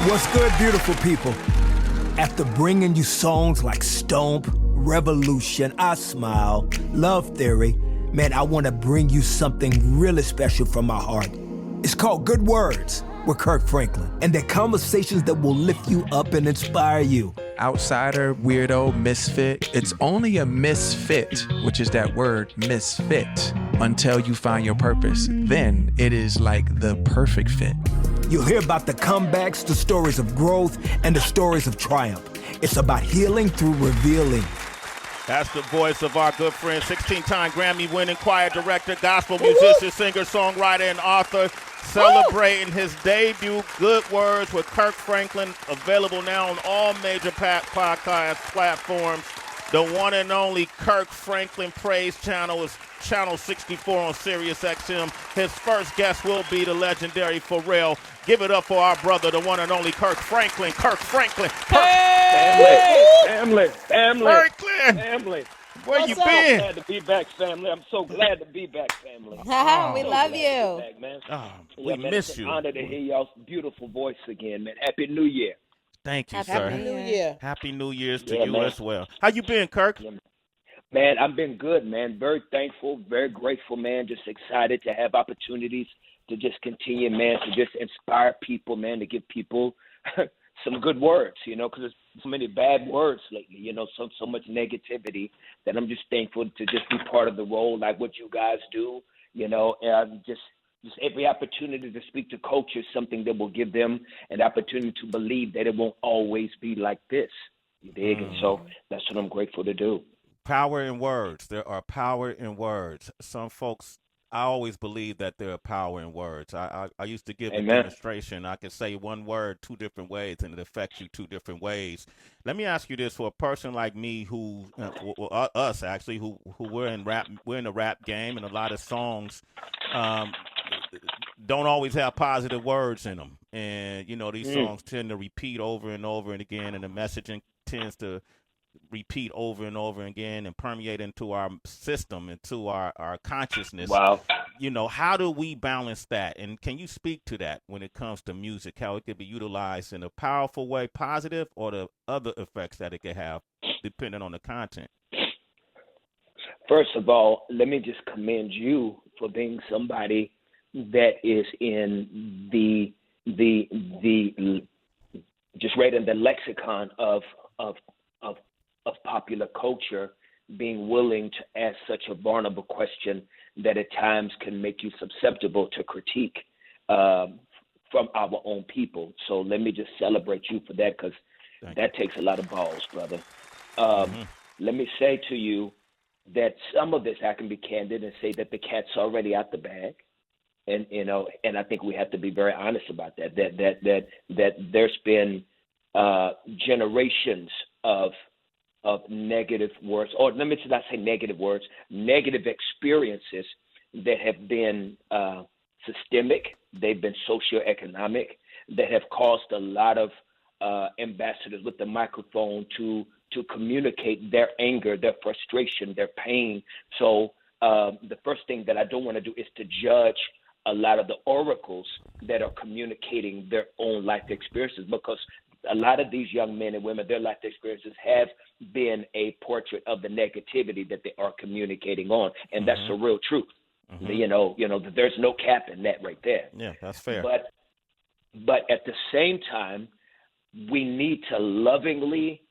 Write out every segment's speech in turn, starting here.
What's good, beautiful people? After bringing you songs like Stomp, Revolution, I Smile, Love Theory, man, I want to bring you something really special from my heart. It's called Good Words with Kirk Franklin, and they're conversations that will lift you up and inspire you. Outsider, weirdo, misfit. It's only a misfit, which is that word, misfit, until you find your purpose. Then it is like the perfect fit. You'll hear about the comebacks, the stories of growth, and the stories of triumph. It's about healing through revealing. That's the voice of our good friend, 16-time Grammy-winning choir director, gospel musician, singer, songwriter, and author, celebrating his debut, Good Words with Kirk Franklin, available now on all major podcast platforms. The one and only Kirk Franklin Praise Channel is Channel 64 on Sirius XM. His first guest will be the legendary Pharrell. Give it up for our brother, the one and only Kirk Franklin. Kirk Franklin. Hey! Family. Franklin. Family. Where you I'm been? glad to be back, family. I'm so glad to be back, family. We love you. Back, man. We man, miss it's an you. honor to hear y'all's beautiful voice again, man. Happy New Year. Thank you, Happy sir. New Year. Happy New Year's to Yeah, you man. as well. How you been, Kirk? Man, I've been good, man. Very thankful, very grateful, man. Just excited to have opportunities to just continue, man, to just inspire people, man, to give people some good words, you know, because there's so many bad words lately, you know, so much negativity that I'm just thankful to just be part of the role like what you guys do, you know, and just every opportunity to speak to culture is something that will give them an opportunity to believe that it won't always be like this, you dig? And so that's what I'm grateful to do. Power in words. There are power in words. Some folks, I always believe that there are power in words. I used to give a demonstration. I could say one word two different ways, and it affects you two different ways. Let me ask you this: for a person like me, who, us actually, who we're in the rap game, and a lot of songs don't always have positive words in them, and you know these songs tend to repeat over and over and again, and the messaging tends to repeat over and over again and permeate into our system, into our consciousness. Wow. You know, how do we balance that? And can you speak to that when it comes to music, how it could be utilized in a powerful way, positive, or the other effects that it could have depending on the content? First of all, let me just commend you for being somebody that is in the just right in the lexicon of popular culture, being willing to ask such a vulnerable question that at times can make you susceptible to critique from our own people. So let me just celebrate you for that, because that takes a lot of balls, brother. Let me say to you that some of this, I can be candid and say that the cat's already out the bag. And, you know, and I think we have to be very honest about that, that there's been generations of negative words, or let me not say negative words, negative experiences that have been systemic, they've been socioeconomic, that have caused a lot of ambassadors with the microphone to communicate their anger, their frustration, their pain. So the first thing that I don't want to do is to judge a lot of the oracles that are communicating their own life experiences, because a lot of these young men and women, their life experiences have been a portrait of the negativity that they are communicating on, and that's the real truth. You know, there's no cap in that right there. Yeah, that's fair. But at the same time, we need to lovingly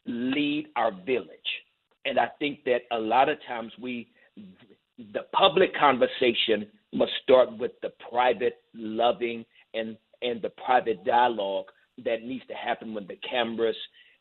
lead our village, and I think that a lot of times the public conversation must start with the private loving and the private dialogue that needs to happen when the cameras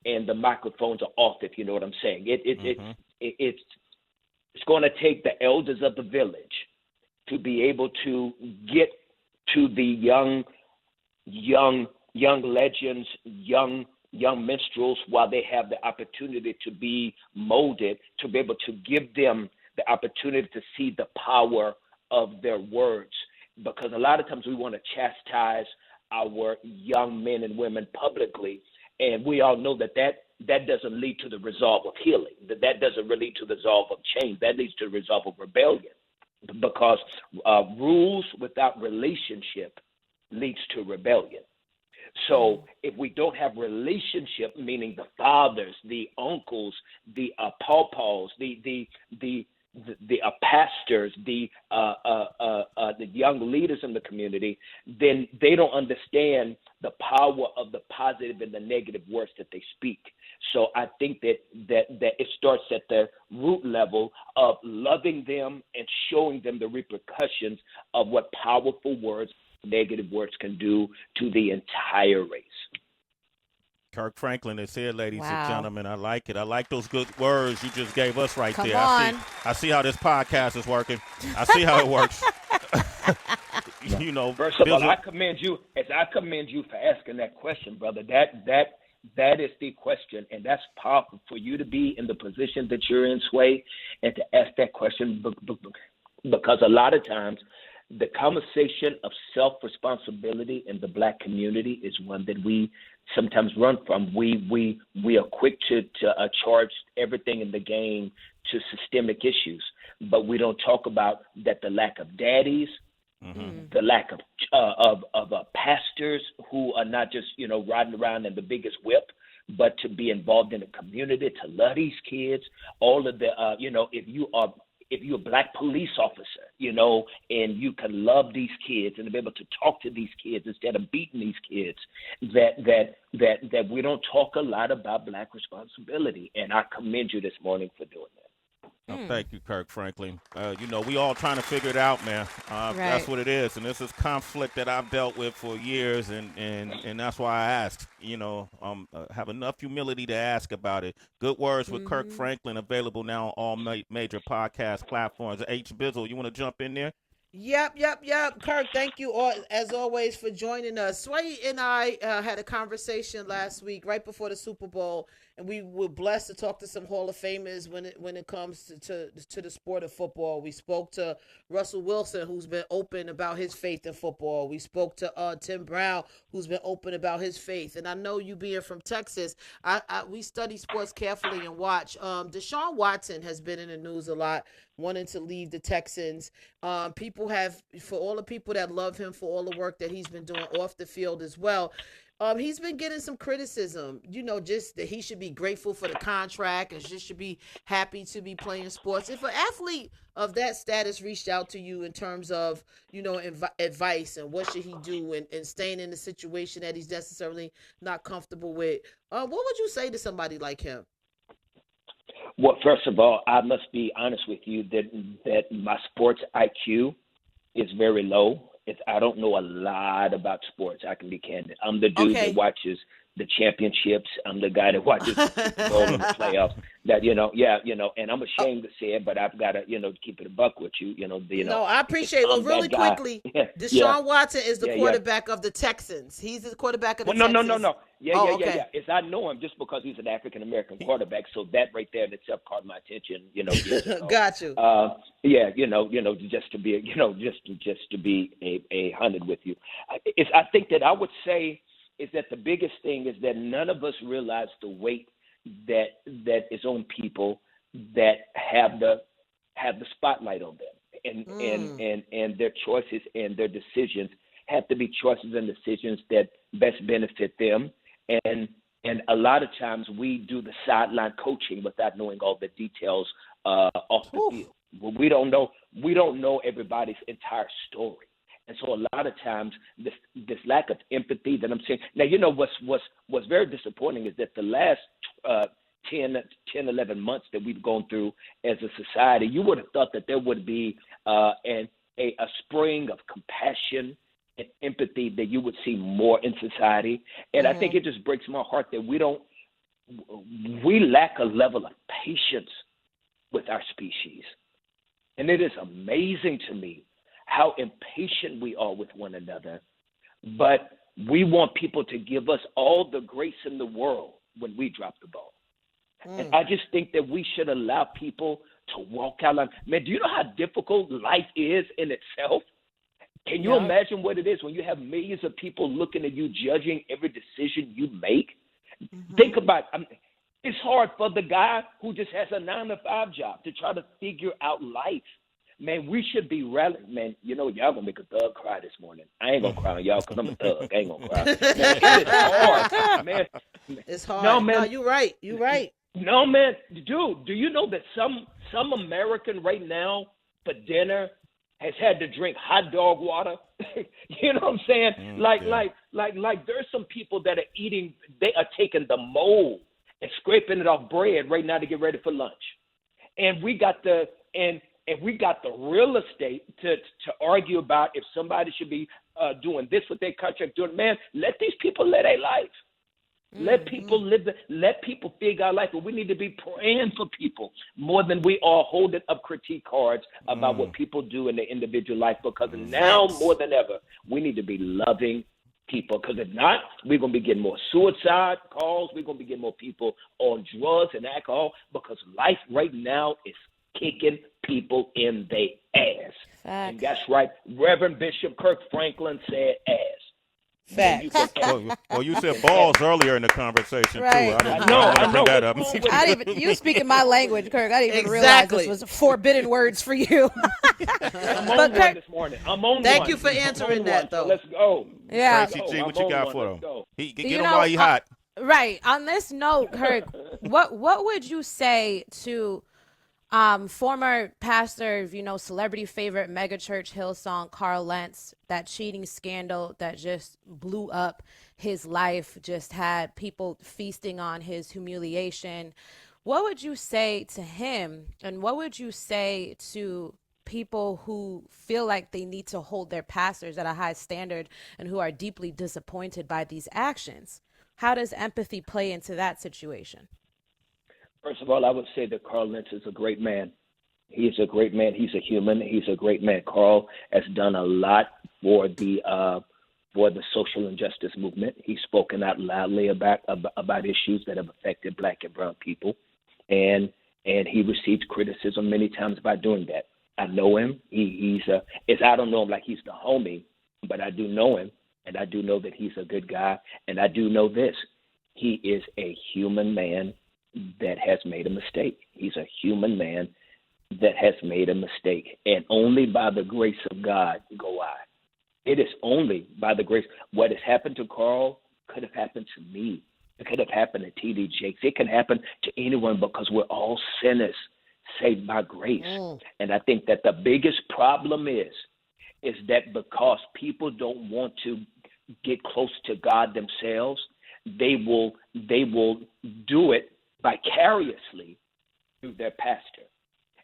and the microphones are off, if you know what I'm saying. It's going to take the elders of the village to be able to get to the young legends, young minstrels, while they have the opportunity to be molded, to be able to give them the opportunity to see the power of their words. Because a lot of times we want to chastise our young men and women publicly, and we all know that doesn't lead to the resolve of healing, that doesn't lead to the resolve of change, that leads to the resolve of rebellion. Because rules without relationship leads to rebellion. So if we don't have relationship, meaning the fathers, the uncles, the pawpaws, the pastors, the young leaders in the community, then they don't understand the power of the positive and the negative words that they speak. So I think that it starts at the root level of loving them and showing them the repercussions of what powerful words, negative words can do to the entire race. Kirk Franklin is here, ladies and Wow. gentlemen. I like it. I like those good words you just gave us right Come there. on. I see how this podcast is working. I see how it works. You know, First of all, I commend you for asking that question, brother. That is the question, and that's powerful for you to be in the position that you're in, Sway, and to ask that question because a lot of times the conversation of self-responsibility in the Black community is one that we sometimes run from. We are quick to charge everything in the game to systemic issues, but we don't talk about that the lack of daddies, the lack of pastors who are not just riding around in the biggest whip, but to be involved in the community, to love these kids. All of the if you're a Black police officer, and you can love these kids and be able to talk to these kids instead of beating these kids, that we don't talk a lot about Black responsibility. And I commend you this morning for doing that. Oh, thank you, Kirk Franklin. We all trying to figure it out, man. Right. That's what it is. And this is conflict that I've dealt with for years, and that's why I asked, have enough humility to ask about it. Good Words with Kirk Franklin, available now on all major podcast platforms. H. Bizzle, you want to jump in there? Yep. Kirk, thank you as always for joining us. Sway and I had a conversation last week right before the Super Bowl, and we were blessed to talk to some Hall of Famers when it comes to the sport of football. We spoke to Russell Wilson, who's been open about his faith in football. We spoke to Tim Brown, who's been open about his faith. And I know you being from Texas, we study sports carefully and watch. Deshaun Watson has been in the news a lot, wanting to leave the Texans. People have, for all the people that love him for all the work that he's been doing off the field as well, he's been getting some criticism, just that he should be grateful for the contract and just should be happy to be playing sports. If an athlete of that status reached out to you in terms of, advice and what should he do and staying in a situation that he's necessarily not comfortable with, what would you say to somebody like him? Well, first of all, I must be honest with you that my sports IQ is very low. I don't know a lot about sports. I can be candid. I'm the dude that watches the championships. I'm the guy that watches the Super Bowl and the playoffs. And I'm ashamed to say it, but I've got to, keep it a buck with you. No, I appreciate it. Well, really quickly, Deshaun Watson is the quarterback of the Texans. He's the quarterback of the Texans. No. Yeah. I know him just because he's an African American quarterback. So that right there in itself caught my attention. Got you. Just to be a hundred with you. I think that I would say is that the biggest thing is that none of us realize the weight that is on people that have the spotlight on them, and their choices and their decisions have to be choices and decisions that best benefit them. And a lot of times we do the sideline coaching without knowing all the details off the field. We don't know everybody's entire story. And so a lot of times this lack of empathy that I'm seeing. Now, what's very disappointing is that the last 10, 11 months that we've gone through as a society, you would have thought that there would be a spring of compassion and empathy that you would see more in society. And I think it just breaks my heart that we lack a level of patience with our species. And it is amazing to me how impatient we are with one another, but we want people to give us all the grace in the world when we drop the ball. And I just think that we should allow people to walk out. Man, do you know how difficult life is in itself? Can you imagine what it is when you have millions of people looking at you, judging every decision you make? Think about it's hard for the guy who just has a 9-to-5 job to try to figure out life. Man, we should be rallying. Man, you know, y'all gonna make a thug cry this morning. I ain't gonna cry on y'all because I'm a thug. I ain't gonna cry. Man, it is hard, man. It's hard. No, man. No, you're right. You're right. No, man. Dude, do you know that some American right now for dinner has had to drink hot dog water? You know what I'm saying? Like there's some people that are eating, they are taking the mold and scraping it off bread right now to get ready for lunch. And we got the real estate to argue about if somebody should be doing this with their contract. Man, let these people live their life. Let people live. Let people figure out life. But we need to be praying for people more than we are holding up critique cards about what people do in their individual life. Because now more than ever, we need to be loving people. Because if not, we're gonna be getting more suicide calls. We're gonna be getting more people on drugs and alcohol. Because life right now is kicking people in their ass. Facts. And that's right. Reverend Bishop Kirk Franklin said ass. Facts. Well, you said balls earlier in the conversation, Right. too. I didn't bring that up. I didn't even, you speaking my language, Kirk. I didn't even realize this was forbidden words for you. I'm on one this morning. I'm on Thank one. you for answering that, though. So let's go. Yeah. Tracy G, what you got for him? Get him You while he hot. Right. On this note, Kirk, what would you say to former pastor, celebrity favorite megachurch Hillsong, Carl Lentz, that cheating scandal that just blew up his life, just had people feasting on his humiliation? What would you say to him, and what would you say to people who feel like they need to hold their pastors at a high standard and who are deeply disappointed by these actions? How does empathy play into that situation? First of all, I would say that Carl Lentz is a great man. He is a great man. He's a human. He's a great man. Carl has done a lot for the social injustice movement. He's spoken out loudly about issues that have affected Black and brown people, and he receives criticism many times by doing that. I know him. I don't know him like he's the homie, but I do know him, and I do know that he's a good guy, and I do know this: he is a human man that has made a mistake. He's a human man that has made a mistake. And only by the grace of God go I. It is only by the grace. What has happened to Carl could have happened to me. It could have happened to T.D. Jakes. It can happen to anyone because we're all sinners saved by grace. And I think that the biggest problem is that because people don't want to get close to God themselves, they will do it vicariously through their pastor.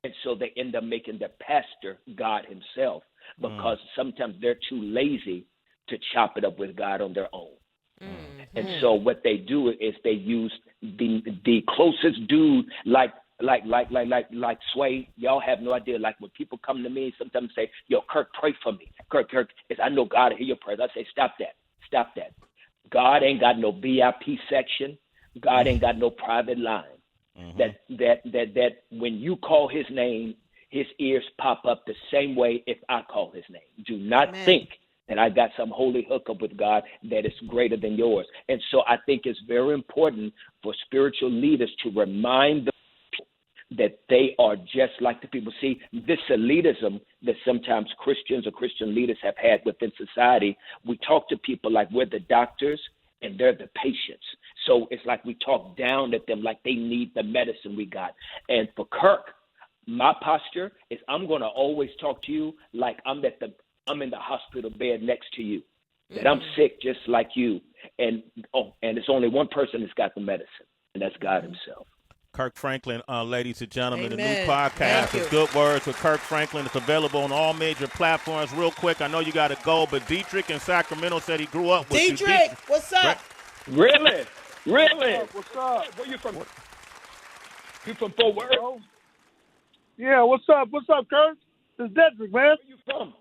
And so they end up making their pastor God himself because sometimes they're too lazy to chop it up with God on their own. And so what they do is they use the closest dude like Sway. Y'all have no idea. Like when people come to me, sometimes say, "Yo, Kirk, pray for me." Kirk, I know God will hear your prayers. I say, stop that. God ain't got no VIP section. God ain't got no private line. That when you call his name, his ears pop up the same way if I call his name. Do not think that I got some holy hookup with God that is greater than yours. And so I think it's very important for spiritual leaders to remind the people that they are just like the people. See, this elitism that sometimes Christians or Christian leaders have had within society, we talk to people like we're the doctors and they're the patients. So it's like we talk down at them like they need the medicine we got. And for Kirk, my posture is I'm going to always talk to you like I'm in the hospital bed next to you, that I'm sick just like you. And it's only one person that's got the medicine, and that's God himself. Kirk Franklin, ladies and gentlemen, Amen. the new podcast is Good Words with Kirk Franklin. It's available on all major platforms. Real quick, I know you got to go, but Dietrich in Sacramento said he grew up with you. Dietrich, what's up? Really? What's up? Where you from? You from Fort Worth? Yeah, what's up? What's up, Kirk? It's Dedrick, man. Where you from?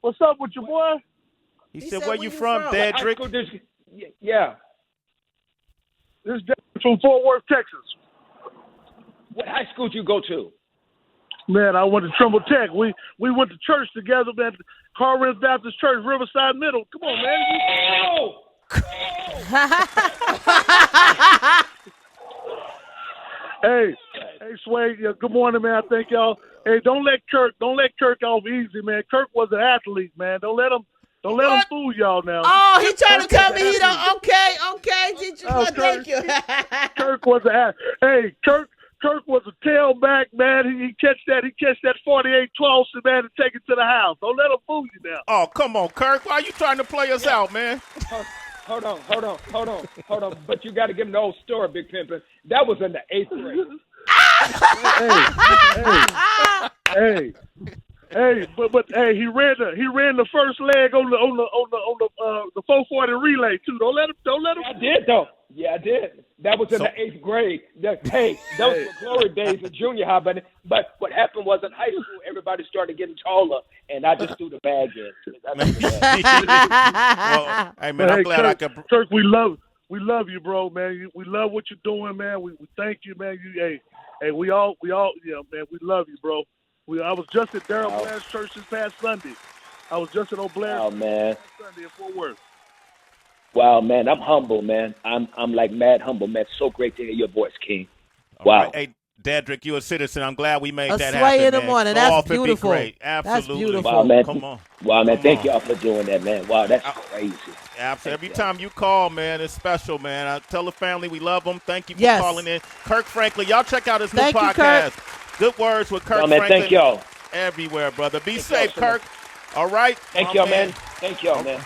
What's up with your boy? He said, where you from, Dedrick? Yeah. This is Dedrick from Fort Worth, Texas. What high school did you go to? Man, I went to Trimble Tech. We went to church together, man. Carl Baptist Church, Riverside Middle. Come on, man. Hey, Sway. Good morning, man. I thank y'all Hey, don't let Kirk off easy, man. Kirk was an athlete, man. Don't let him fool y'all now. Oh, he trying to tell me he don't. Okay. Teacher, thank you. Kirk was an athlete. Hey, Kirk was a tailback, man. He catch that 48-12, man, and take it to the house. Don't let him fool you now. Oh, come on, Kirk. Why are you trying to play us out, man? Hold on. But you got to give him the whole story, Big Pimpin'. That was in the 8th grade. Hey, but hey, he ran the first leg on the 440 relay too. Don't let him. I did though. Yeah, I did. That was in the 8th grade. Those were glory days in junior high. But what happened was in high school, everybody started getting taller, and I just threw the bag in. Well, hey man, I'm glad Kirk, I could. Kirk, we love you, bro, man. We love what you're doing, man. We thank you, man. Hey, we all, yeah, man. We love you, bro. I was just at Darryl Blair's church this past Sunday. I was just at O'Blair's man. Sunday in Fort Worth. Wow, man, I'm humble, man. I'm like mad humble, man. So great to hear your voice, King. Wow. Right. Hey, Dedrick, you're a citizen. I'm glad we made A that Sway happen, in the man. morning. Go That's off and be beautiful. great. That's Absolutely. beautiful. Wow, man. Come on. Wow, man. Come Thank on. y'all for doing that, man. Wow, that's crazy. Absolutely. Every time you call, man, it's special, man. I tell the family we love them. Thank you for Yes. calling in. Kirk Franklin, y'all check out his new Thank you, podcast. Kirk. Good Words with Kirk Wow, man, Franklin. thank y'all. Everywhere, brother. Be Thank safe, y'all so Kirk. All right? Thank y'all, man. Thank y'all, man.